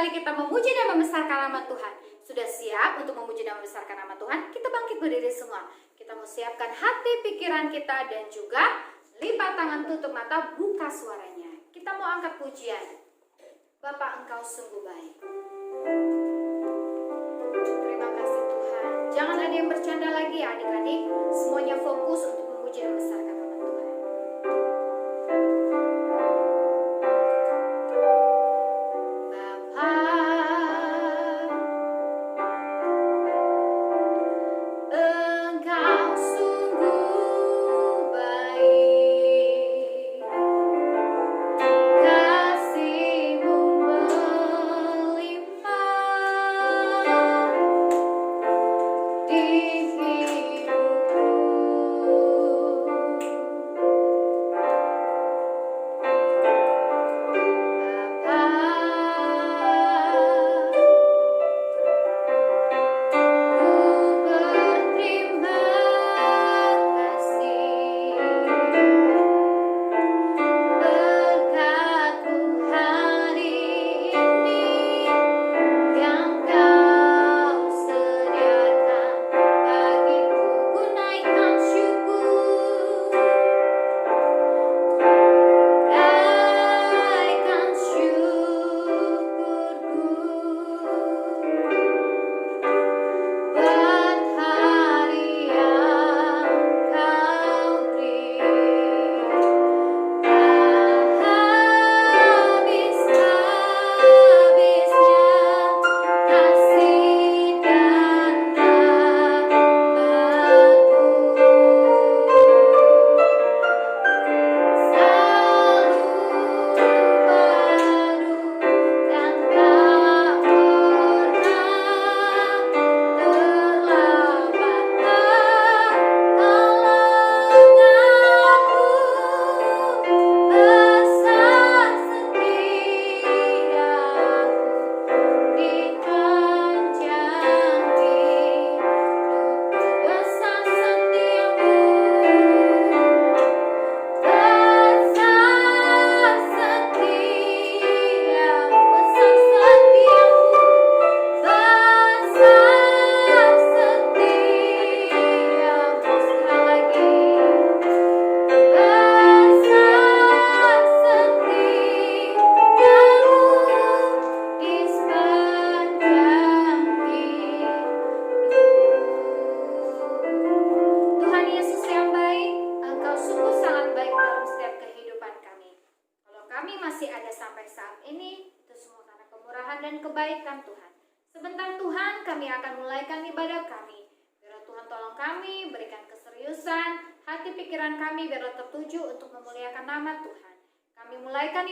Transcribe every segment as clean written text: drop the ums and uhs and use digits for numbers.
mari kita memuji dan membesarkan nama Tuhan. Sudah siap untuk memuji dan membesarkan nama Tuhan? Kita bangkit berdiri semua. Kita mau siapkan hati, pikiran kita, dan juga lipat tangan, tutup mata, buka suaranya. Kita mau angkat pujian. Bapa, Engkau sungguh baik. Terima kasih Tuhan. Jangan ada yang bercanda lagi ya adik-adik. Semuanya fokus untuk memuji dan membesarkan nama Tuhan.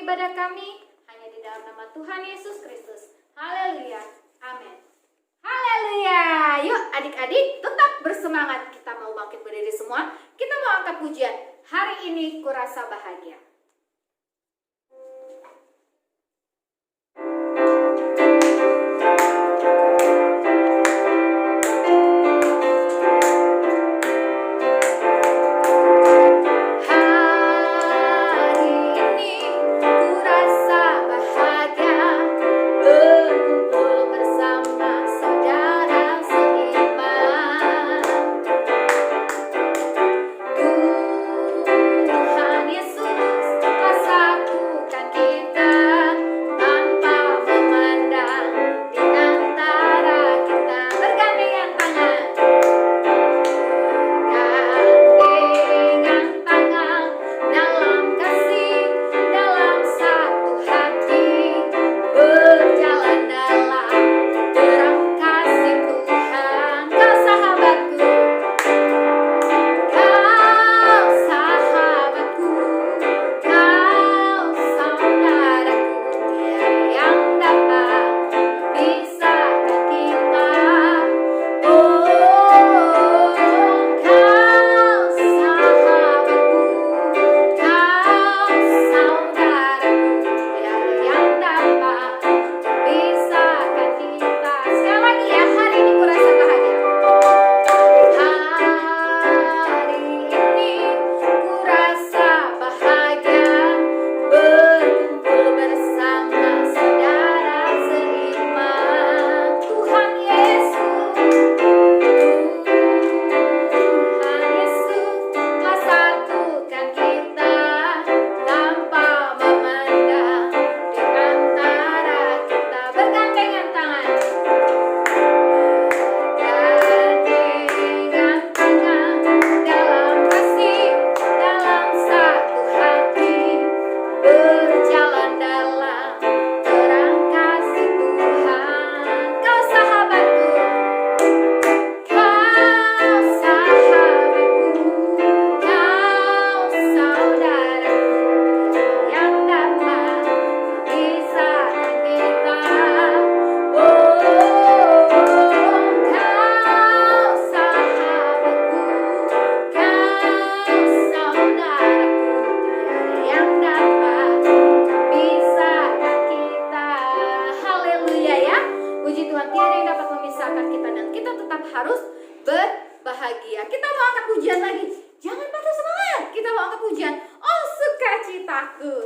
Ibadah kami hanya di dalam nama Tuhan Yesus Kristus. Haleluya. Amin. Haleluya. Yuk adik-adik tetap bersemangat. Kita mau bangkit berdiri semua. Kita mau angkat pujian. Hari ini kurasa bahagia. Tuhan Yesus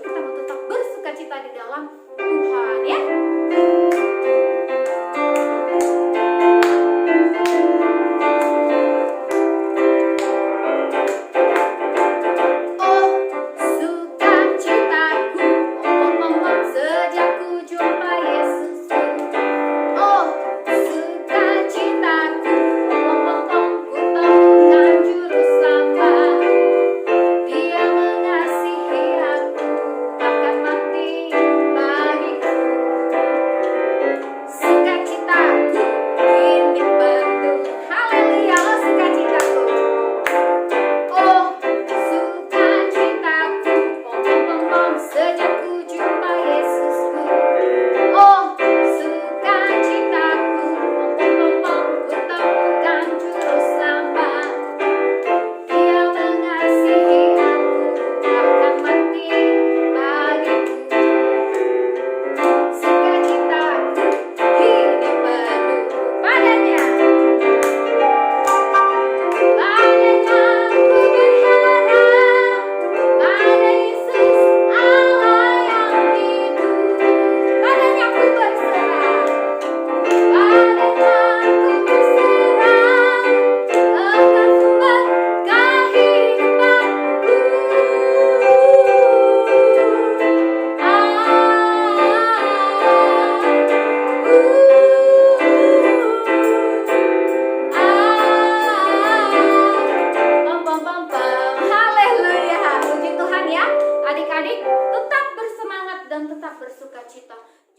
kita mau tetap bersukacita di dalam Tuhan ya.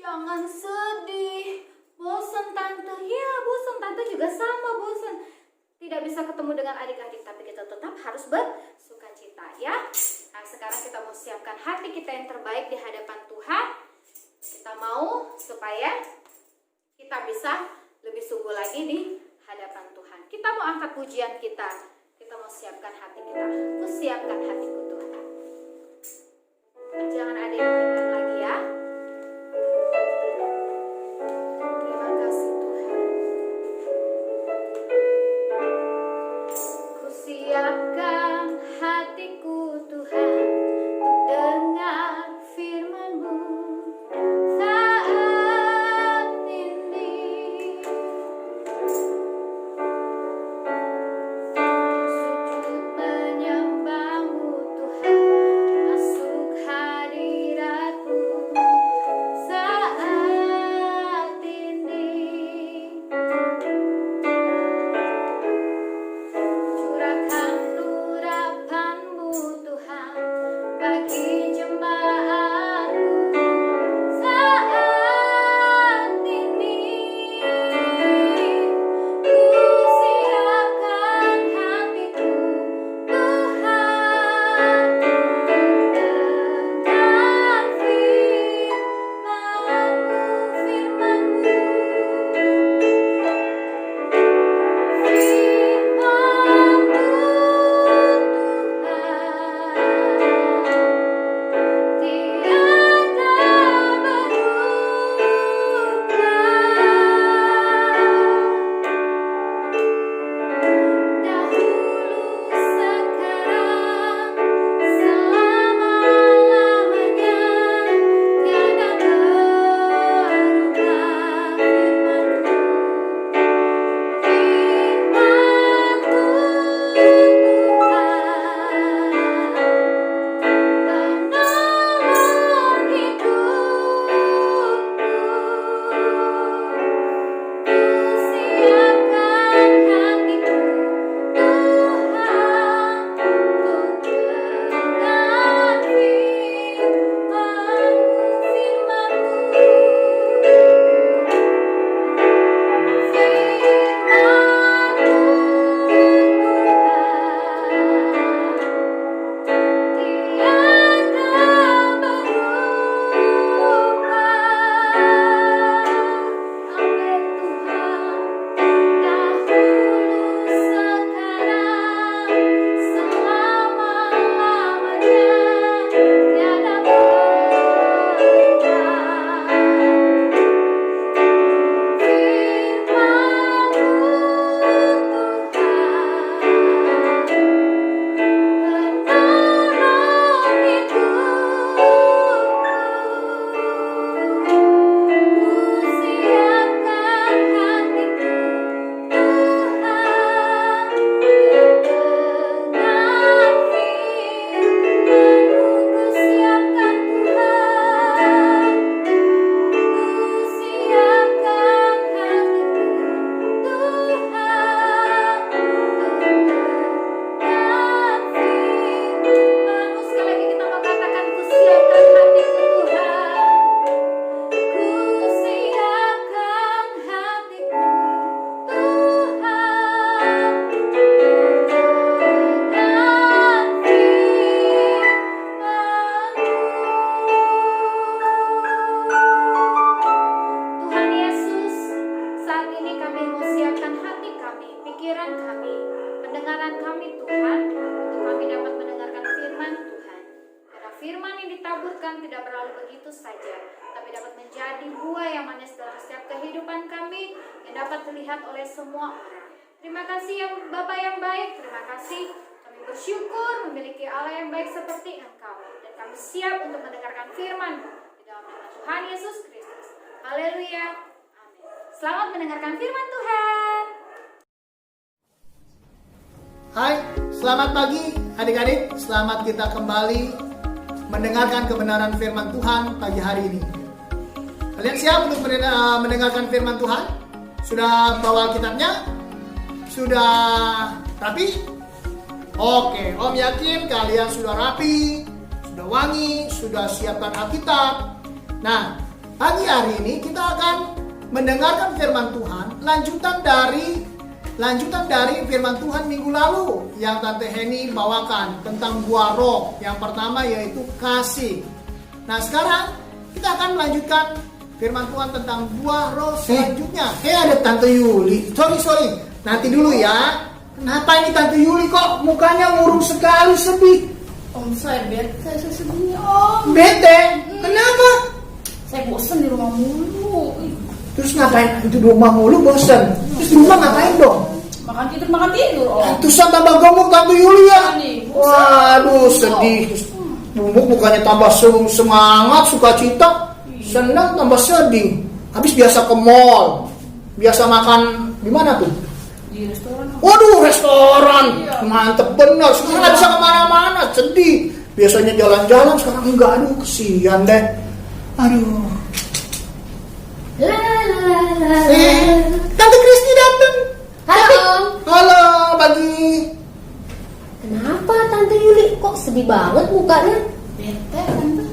Jangan sedih, bosan tante, ya bosan tante juga sama bosan. Tidak bisa ketemu dengan adik-adik, tapi kita tetap harus bersukacita ya. Nah sekarang kita mau siapkan hati kita yang terbaik di hadapan Tuhan. Kita mau supaya kita bisa lebih sungguh lagi di hadapan Tuhan. Kita mau angkat pujian kita. Kita mau siapkan hati kita. Aku siapkan hatiku Tuhan. Jangan ada yang berikan lagi ya. Terima kasih Tuhan. Ku siapkan hatiku Tuhan untuk dengar firman-Mu saat ini. Sujud menyembah-Mu firman tidak berlalu begitu saja, tapi dapat menjadi buah yang manis dalam setiap kehidupan kami yang dapat dilihat oleh semua orang. Terima kasih ya Bapak yang baik, terima kasih. Kami bersyukur memiliki Allah yang baik seperti Engkau, dan kami siap untuk mendengarkan firman-Mu di dalam nama Tuhan Yesus Kristus. Haleluya. Amin. Selamat mendengarkan firman Tuhan. Hai, selamat pagi adik-adik. Selamat kita kembali mendengarkan kebenaran firman Tuhan pagi hari ini. Kalian siap untuk mendengarkan firman Tuhan? Sudah bawa kitabnya? Sudah rapi? Oke, Om yakin kalian sudah rapi, sudah wangi, sudah siapkan Alkitab. Nah, pagi hari ini kita akan mendengarkan firman Tuhan, lanjutan dari firman Tuhan minggu lalu yang Tante Heni bawakan tentang buah roh. Yang pertama yaitu kasih. Nah, sekarang kita akan melanjutkan firman Tuhan tentang buah roh selanjutnya. Ada Tante Yuli. Sorry. Nanti dulu ya. Kenapa ini Tante Yuli kok mukanya murung sekali, sedih? Om, saya bete, saya sedih Om. Bete? Kenapa? Saya bosan di rumah mulu. Terus ngapain itu di rumah mulu, bosan? Terus di rumah ngapain dong? Makan tidur Om. Terus tambah gemuk Tante Yuli ya? Bosan. Waduh, sedih. Gemuk bukannya tambah semangat, sukacita. Senang tambah sedih. Habis biasa ke mall, biasa makan di mana tuh? Di restoran. Waduh, restoran. Iya. Mantep bener. Sekarang nggak bisa kemana-mana, sedih. Biasanya jalan-jalan, sekarang enggak. Aduh, kesian deh. Aduh. Tante Kristi datang. Halo Om. Halo, pagi. Kenapa Tante Yuli kok sedih banget mukanya? Bete Tante.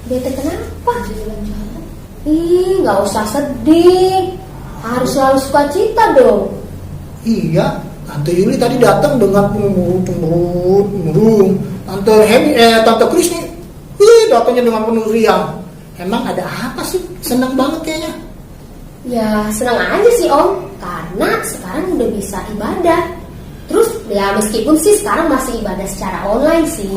Bete kenapa? Jalan-jalan. Ih, nggak usah sedih. Harus selalu sukacita dong. Iya, Tante Yuli tadi datang dengan murung. Tante Kristi, datangnya dengan penuh riang. Emang ada apa sih? Senang banget kayaknya. Ya senang aja sih Om, karena sekarang udah bisa ibadah. Terus ya meskipun sih sekarang masih ibadah secara online sih,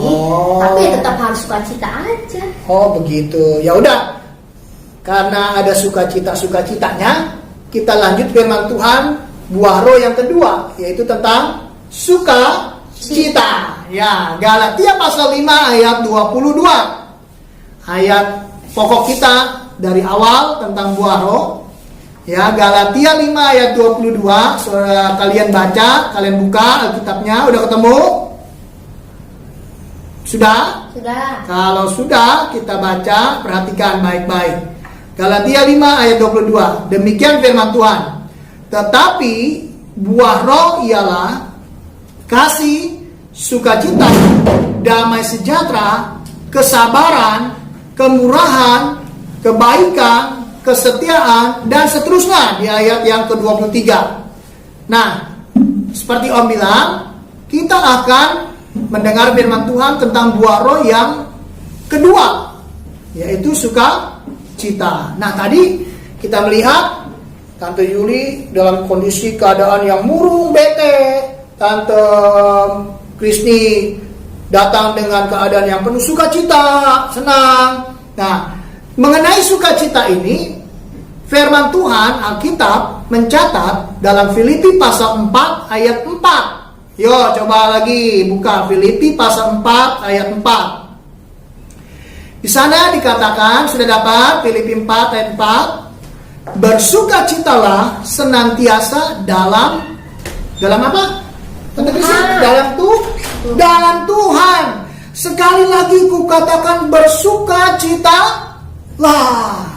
tapi ya tetap harus sukacita aja. Oh begitu. Ya udah. Karena ada sukacitanya, kita lanjut firman Tuhan buah roh yang kedua, yaitu tentang sukacita. Ya, Galatia pasal 5 ayat 22. Ayat pokok kita dari awal tentang buah roh. Ya, Galatia 5 ayat 22. Saudara kalian baca, kalian buka Alkitabnya, udah ketemu? Sudah? Sudah. Kalau sudah, kita baca, perhatikan baik-baik. Galatia 5 ayat 22. Demikian firman Tuhan. Tetapi buah roh ialah kasih, sukacita, damai sejahtera, kesabaran, kemurahan, kebaikan, kesetiaan, dan seterusnya di ayat yang ke-23. Nah, seperti Om bilang, kita akan mendengar firman Tuhan tentang buah roh yang kedua, yaitu sukacita. Nah, tadi kita melihat Tante Yuli dalam kondisi keadaan yang murung, bete. Tante Kristi datang dengan keadaan yang penuh sukacita, senang. Nah, mengenai sukacita ini, firman Tuhan Alkitab mencatat dalam Filipi pasal 4 ayat 4. Yo, coba lagi buka Filipi pasal 4 ayat 4. Di sana dikatakan, sudah dapat Filipi 4 ayat 4. Bersukacitalah senantiasa dalam apa? Dalam Tuhan. Sekali lagi kukatakan bersukacitalah.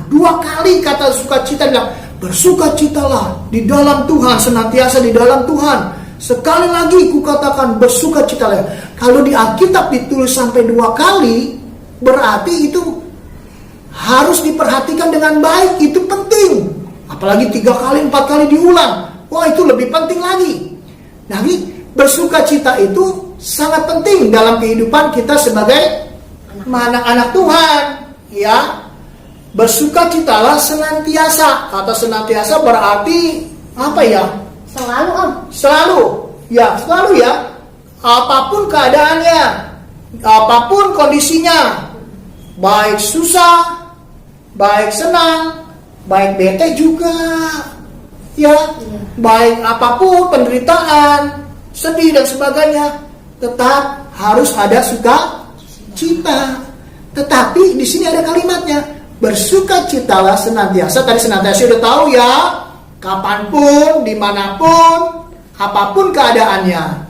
2 kali kata sukacita bilang bersukacitalah di dalam Tuhan, senantiasa di dalam Tuhan. Sekali lagi kukatakan bersukacitalah. Kalau di Alkitab ditulis sampai 2 kali, berarti itu harus diperhatikan dengan baik, itu penting. Apalagi 3 kali, 4 kali diulang. Wah, itu lebih penting lagi. Nah, bersukacita itu sangat penting dalam kehidupan kita sebagai anak-anak Tuhan. Ya, bersukacitalah senantiasa. Kata senantiasa berarti apa ya? Selalu Om. Selalu ya. Apapun keadaannya, apapun kondisinya, baik susah, baik senang, baik bete juga, ya, baik apapun penderitaan, sedih dan sebagainya, tetap harus ada sukacita. Tetapi di sini ada kalimatnya, bersukacitalah senantiasa. Tadi senantiasa udah tahu ya, kapanpun, dimanapun, apapun keadaannya.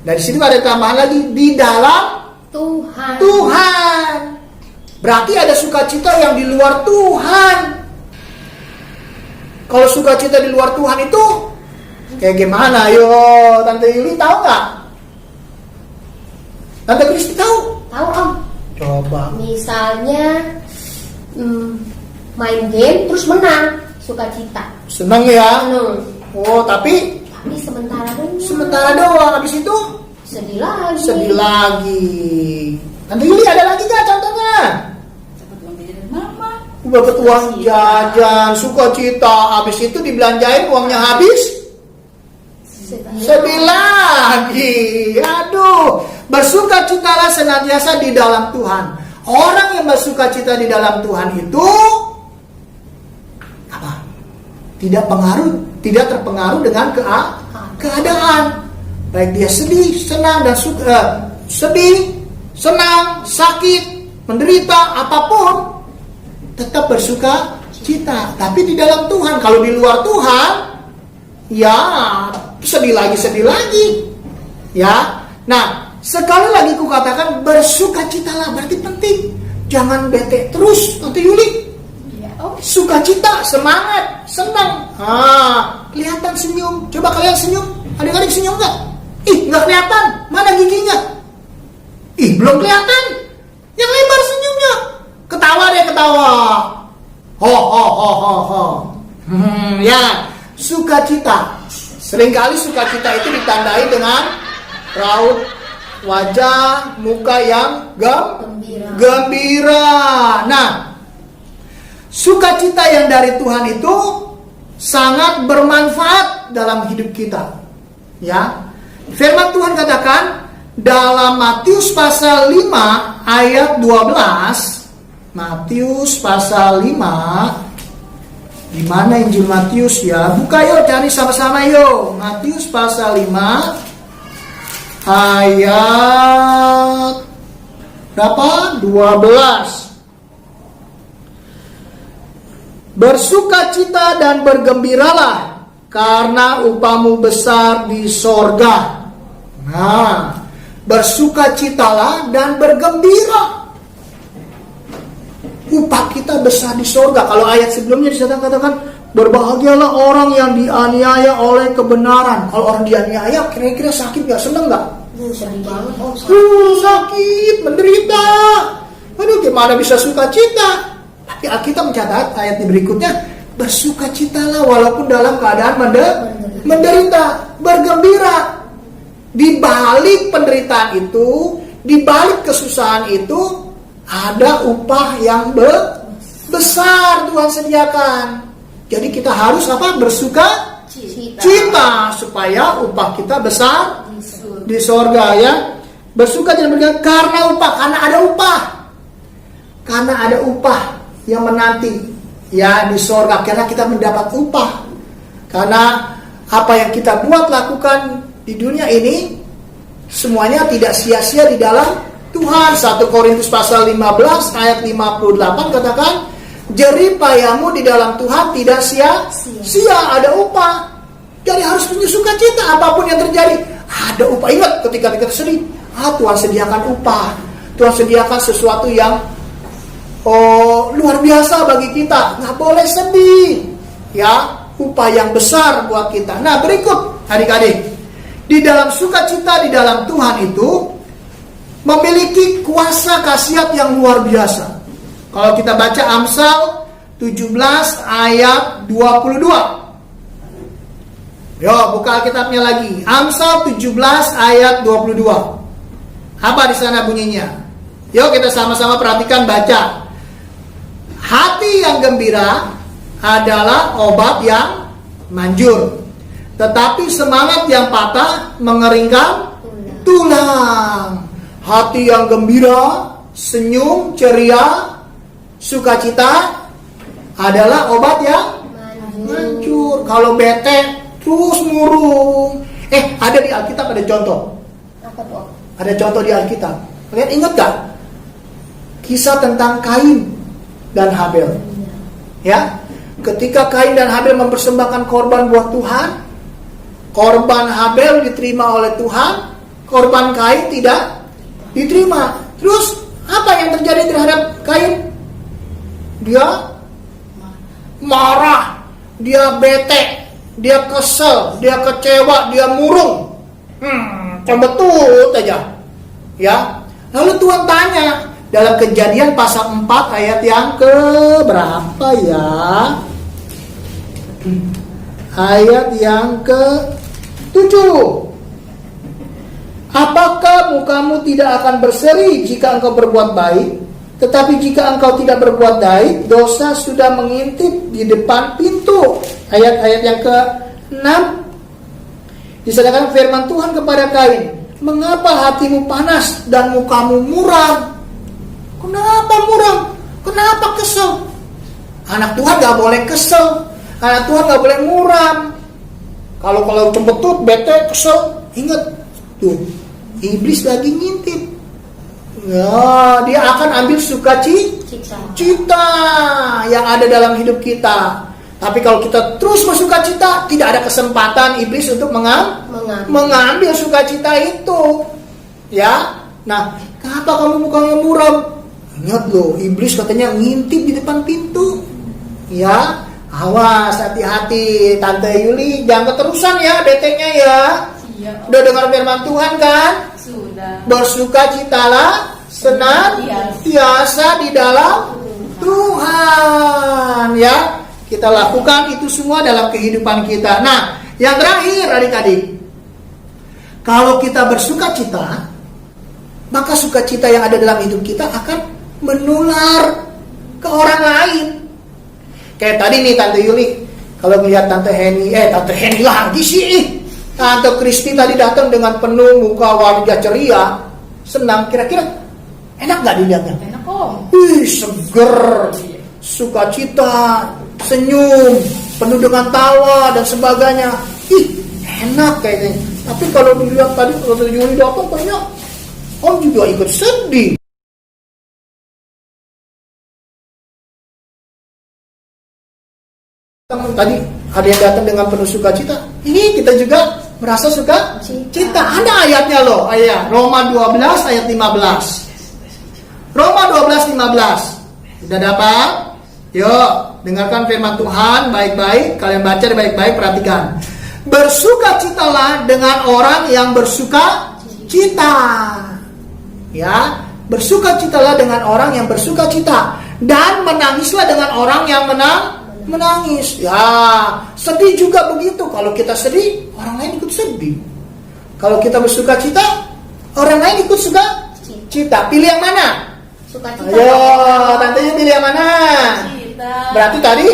Dari sini ada tambahan lagi, di dalam Tuhan. Berarti ada sukacita yang di luar Tuhan. Kalau sukacita di luar Tuhan itu kayak gimana? Ayo, Tante Yuli tahu nggak? Tante Kristi tahu? Tahu Om. Coba. Misalnya main game terus menang, sukacita. Seneng ya? Seneng. Oh, tapi sementara doang. Habis itu sedih lagi. Sedih lagi. Tante Yuli ada lagi nggak contohnya? Dapat uang jajan dari mama. Dapat uang jajan, sukacita. Habis itu dibelanjain, uangnya habis. Sedih lagi. Aduh. Bersukacitalah senantiasa di dalam Tuhan. Orang yang bersukacita di dalam Tuhan itu apa? Tidak terpengaruh dengan keadaan. Baik dia sedih, senang dan sedih, senang, sakit, menderita, apapun, tetap bersukacita. Tapi di dalam Tuhan. Kalau di luar Tuhan, ya sedih lagi. Ya. Nah, sekali lagi kukatakan bersukacitalah, berarti penting. Jangan bete terus, Tante Yuli. Iya, Om. Sukacita, semangat, senang. Kelihatan senyum. Coba kalian senyum. Adik-adik senyum nggak? Ih, nggak kelihatan. Mana giginya? Ih, belum kelihatan. Yang lebar senyumnya. Ketawa deh, ketawa. Ho. Ya, sukacita. Seringkali sukacita itu ditandai dengan raut wajah, muka yang gembira. Nah, sukacita yang dari Tuhan itu sangat bermanfaat dalam hidup kita. Ya, firman Tuhan katakan dalam Matius pasal 5 ayat 12. Matius pasal 5. Di mana Injil Matius ya? Buka yuk, cari sama-sama yuk. Matius pasal 5 ayat berapa? 12. Bersukacita dan bergembiralah karena upahmu besar di sorga. Nah, bersukacitalah dan bergembira. Upah kita besar di sorga. Kalau ayat sebelumnya dikatakan berbahagialah orang yang dianiaya oleh kebenaran. Kalau orang dianiaya, kira-kira sakit gak? Seneng gak? Sedih banget Om. Sakit, menderita. Aduh, gimana bisa sukacita? Tapi Alkitab mencatat ayat berikutnya, bersukacitalah walaupun dalam keadaan menderita, bergembira. Di balik penderitaan itu, di balik kesusahan itu, ada upah yang besar Tuhan sediakan. Jadi kita harus apa? Bersukacita supaya upah kita besar di sorga ya. Bersuka dan bergembira karena upah, karena ada upah yang menanti ya di sorga, karena kita mendapat upah. Karena apa yang kita buat lakukan di dunia ini semuanya tidak sia-sia di dalam Tuhan. 1 Korintus pasal 15 ayat 58 katakan, jeripayamu di dalam Tuhan tidak sia-sia, ada upah. Jadi harus punya sukacita apapun yang terjadi. Ada upah. Ingat ketika kita sedih, Tuhan sediakan upah. Tuhan sediakan sesuatu yang luar biasa bagi kita. Nggak boleh sedih. Ya, upah yang besar buat kita. Nah, berikut adik-adik. Di dalam sukacita di dalam Tuhan itu memiliki kuasa khasiat yang luar biasa. Kalau kita baca Amsal 17 ayat 22. Yo, buka Alkitabnya lagi. Amsal 17 ayat 22. Apa di sana bunyinya? Yuk kita sama-sama perhatikan, baca. Hati yang gembira adalah obat yang manjur, tetapi semangat yang patah mengeringkan tulang. Hati yang gembira, senyum, ceria, Sukacita adalah obat yang hancur. Kalau bete terus murung. Ada di Alkitab ada contoh. Apa tuh, Om? Ada contoh di Alkitab. Kalian ingat gak? Kisah tentang Kain dan Habel. Ya, ketika Kain dan Habel mempersembahkan korban buat Tuhan, korban Habel diterima oleh Tuhan, korban Kain tidak diterima. Terus apa yang terjadi terhadap Kain? Dia marah, dia bete, dia kesel, dia kecewa, dia murung. Cembetut aja. Ya. Lalu Tuhan tanya dalam Kejadian pasal 4 ayat yang ke berapa ya? Ayat yang ke-7. Apakah mukamu tidak akan berseri jika engkau berbuat baik? Tetapi jika engkau tidak berbuat baik, dosa sudah mengintip di depan pintu. Ayat-ayat yang ke-6. Disadakan firman Tuhan kepada Kain, mengapa hatimu panas dan mukamu muram? Kenapa muram? Kenapa kesel? Anak Tuhan gak boleh kesel. Anak Tuhan gak boleh muram. Kalau cembetut, bete, kesel, ingat tuh, iblis lagi ngintip. Ya, dia akan ambil sukacita yang ada dalam hidup kita. Tapi kalau kita terus bersukacita, tidak ada kesempatan iblis untuk mengambil sukacita itu. Ya, nah, kenapa kamu mukanya muram? Ingat loh, iblis katanya ngintip di depan pintu. Ya, awas, hati-hati, Tante Yuli, jangan keterusan ya, betenya ya. Udah dengar firman Tuhan kan? Sudah. Bersukacitalah senantiasa di dalam Tuhan. Ya, kita lakukan itu semua dalam kehidupan kita. Nah, yang terakhir adik-adik, kalau kita bersukacita, maka sukacita yang ada dalam hidup kita akan menular ke orang lain. Kayak tadi nih Tante Yuli, kalau melihat Tante Henny lagi sih. Tante Kristi tadi datang dengan penuh muka wajah ceria, senang. Kira-kira enak gak dilihatnya? Enak, Om. Seger, sukacita, senyum, penuh dengan tawa dan sebagainya. Enak kayaknya. Tapi kalau dilihat tadi kalau Tante Yuli datang, banyak Om juga ikut sedih. Tadi ada yang datang dengan penuh sukacita. Ini kita juga merasa sukacita. Ada ayatnya loh, ayat Roma 12 ayat 15. Roma 12:15. Sudah dapat? Yuk, dengarkan firman Tuhan baik-baik. Kalian baca baik-baik, perhatikan. Bersukacitalah dengan orang yang bersukacita. Ya, bersukacitalah dengan orang yang bersukacita, dan menangislah dengan orang yang menangis. Ya, sedih juga begitu. Kalau kita sedih, orang lain ikut sedih. Kalau kita bersukacita, orang lain ikut sukacita. Pilih yang mana? Sukacita. Ayo, Tante pilih yang mana? Sukacita. Berarti tadi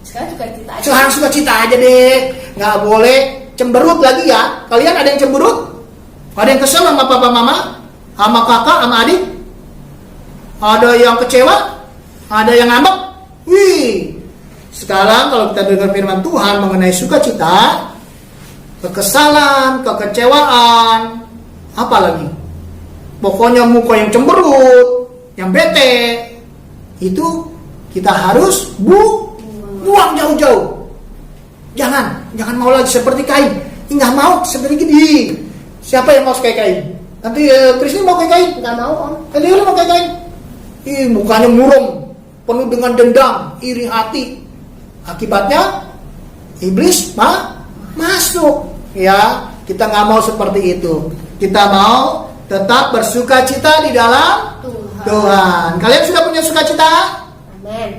Sekarang sukacita aja. sekarang sukacita aja deh. Nggak boleh cemberut lagi ya. Kalian ada yang cemberut? Ada yang kesel sama papa mama? Sama kakak, sama adik? Ada yang kecewa? Ada yang ngambek? Sekarang kalau kita dengar firman Tuhan mengenai sukacita, kekesalan, kekecewaan, apa lagi? Pokoknya muka yang cemberut, yang bete, itu kita harus buang jauh-jauh. Jangan mau lagi seperti Kain. Nggak mau seperti gini. Siapa yang mau kayak Kain? Nanti Krisni mau kayak Kain? Nggak mau, Om. Nanti lu mau kayak Kain? Mukanya murung, penuh dengan dendam, iri hati. Akibatnya iblis masuk. Ya, kita nggak mau seperti itu. Kita mau tetap bersukacita di dalam Tuhan. Kalian sudah punya sukacita? Amin.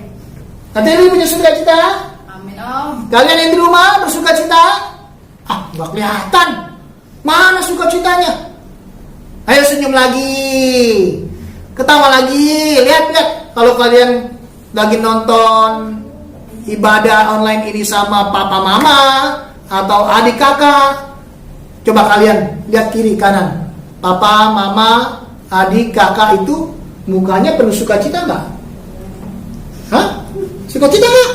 Nanti lu punya sukacita? Amin, Om. Kalian yang di rumah bersukacita? Nggak kelihatan. Mana sukacitanya? Ayo senyum lagi, ketawa lagi. Lihat. Kalau kalian lagi nonton ibadah online ini sama papa mama atau adik kakak, coba kalian lihat kiri kanan. Papa, mama, adik, kakak itu mukanya penuh sukacita nggak? Sukacita nggak?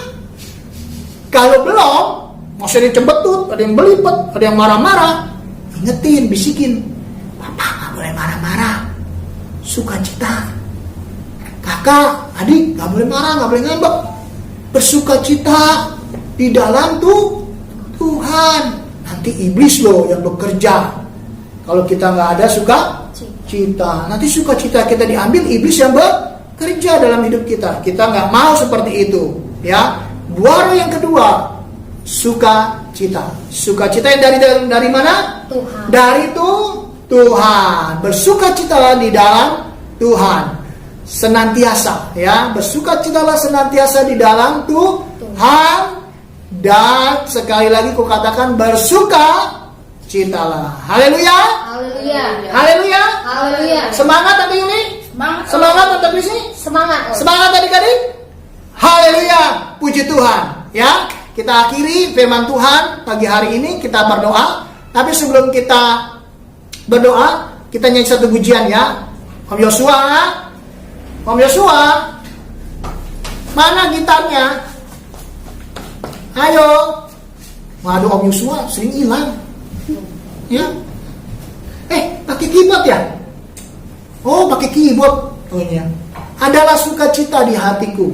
Kalau belum, masih ada yang cembetut, ada yang belipet, ada yang marah-marah. Ingetin, bisikin, Papa nggak boleh marah-marah. Sukacita. Kakak, adik nggak boleh marah, nggak boleh ngambek. Bersukacita di dalam Tuhan. Nanti iblis loh yang bekerja. Kalau kita nggak ada sukacita, nanti sukacita kita diambil, iblis yang bekerja dalam hidup kita. Kita nggak mau seperti itu, ya. Buah roh yang kedua, sukacita. Sukacita yang dari mana? Tuhan. Dari Tuhan. Bersukacitalah di dalam Tuhan. Senantiasa, ya. Bersukacitalah senantiasa di dalam Tuhan. Dan sekali lagi ku katakan bersukacitalah. Haleluya. Haleluya. Haleluya. Haleluya. Semangat Tante Yuli. Semangat Tante Krisi. Semangat, Om. Semangat adik-adik. Haleluya. Puji Tuhan, ya. Kita akhiri firman Tuhan pagi hari ini, kita berdoa. Tapi sebelum kita berdoa, kita nyanyi satu pujian, ya. Om Yosua, mana gitarnya? Ayo. Waduh, Om Yosua sering hilang. Ya. Pakai keyboard ya? Oh, pakai keyboard. Oh iya. Adalah sukacita di hatiku.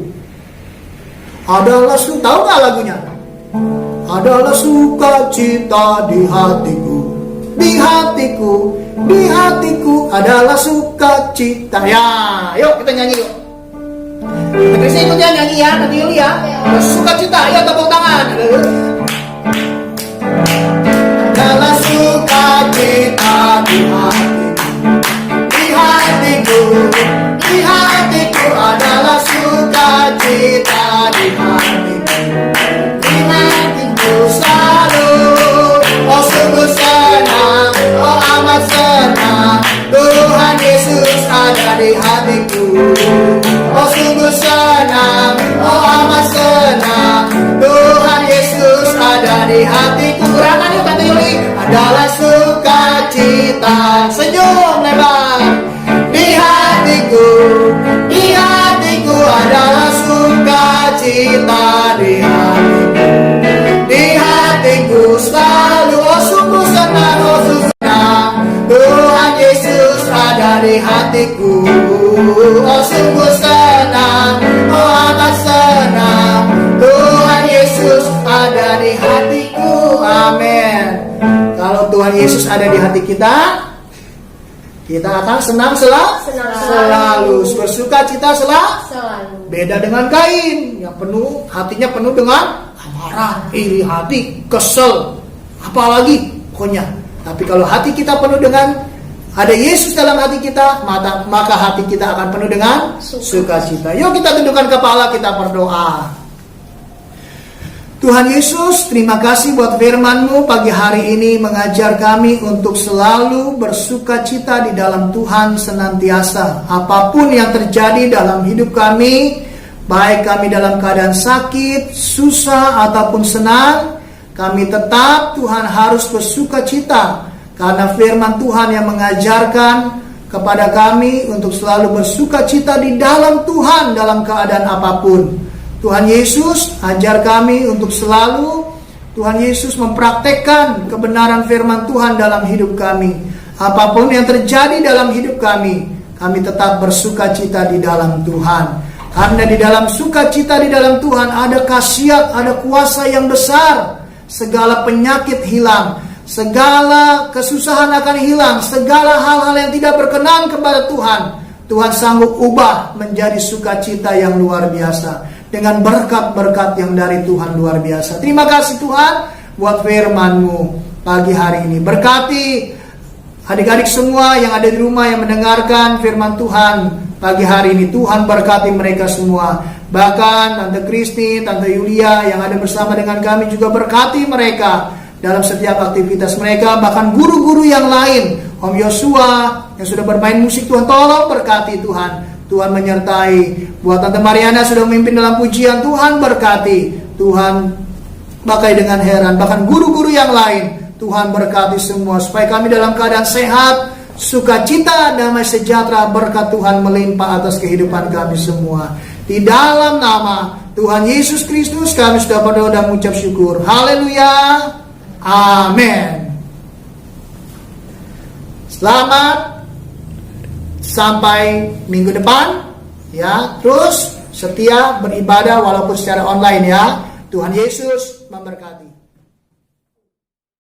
Adalah tahu nggak lagunya? Adalah sukacita di hatiku. Di hatiku, di hatiku adalah sukacita. Ya, yuk kita nyanyi yuk. Nanti saya ikut nyanyi ya, nanti Yuli ya. Sukacita, ayo tepuk tangan. Adalah sukacita di hatiku. Di hatiku, di hatiku adalah sukacita di hatiku. Di hatiku selalu, oh sungguh senang, oh amat senang, Tuhan Yesus ada di hatiku. Oh sungguh senang, oh amat senang, Tuhan Yesus ada di hatiku. Rangan yuk Tante Yuli. Adalah sukacita, senyum lebar. Di hatiku, di hatiku adalah sukacita di hatiku. Di hatiku selalu, oh sungguh senang, oh sungguh senang, Tuhan Yesus ada di hatiku. Oh sungguh senang, oh amat senang, Tuhan Yesus ada di hatiku. Amin. Kalau Tuhan Yesus ada di hati kita, kita akan senang selalu. Bersukacita selalu. Beda dengan Kain yang hatinya penuh dengan amarah, iri hati, kesel, apalagi pokoknya. Tapi kalau hati kita penuh dengan ada Yesus dalam hati kita, maka hati kita akan penuh dengan sukacita. Yuk kita tundukkan kepala, kita berdoa. Tuhan Yesus, terima kasih buat firman-Mu pagi hari ini mengajar kami untuk selalu bersukacita di dalam Tuhan senantiasa. Apapun yang terjadi dalam hidup kami, baik kami dalam keadaan sakit, susah, ataupun senang, kami tetap Tuhan harus bersukacita. Karena firman Tuhan yang mengajarkan kepada kami untuk selalu bersukacita di dalam Tuhan dalam keadaan apapun. Tuhan Yesus, ajar kami untuk selalu Tuhan Yesus mempraktekkan kebenaran firman Tuhan dalam hidup kami. Apapun yang terjadi dalam hidup kami tetap bersukacita di dalam Tuhan. Karena di dalam sukacita di dalam Tuhan ada khasiat, ada kuasa yang besar. Segala penyakit hilang, segala kesusahan akan hilang, segala hal-hal yang tidak berkenan kepada Tuhan sanggup ubah menjadi sukacita yang luar biasa. Dengan berkat-berkat yang dari Tuhan luar biasa. Terima kasih Tuhan buat firman-Mu pagi hari ini. Berkati adik-adik semua yang ada di rumah yang mendengarkan firman Tuhan pagi hari ini. Tuhan berkati mereka semua. Bahkan Tante Kristi, Tante Yulia yang ada bersama dengan kami juga berkati mereka dalam setiap aktivitas mereka. Bahkan guru-guru yang lain, Om Yosua yang sudah bermain musik, Tuhan tolong berkati Tuhan. Tuhan menyertai. Buat Tante Mariana sudah memimpin dalam pujian, Tuhan berkati. Tuhan pakai dengan heran. Bahkan guru-guru yang lain, Tuhan berkati semua. Supaya kami dalam keadaan sehat, sukacita, damai sejahtera, berkat Tuhan melimpah atas kehidupan kami semua. Di dalam nama Tuhan Yesus Kristus kami sudah berdoa dan mengucap syukur. Haleluya. Amin. Selamat sampai minggu depan ya. Terus setia beribadah walaupun secara online ya. Tuhan Yesus memberkati.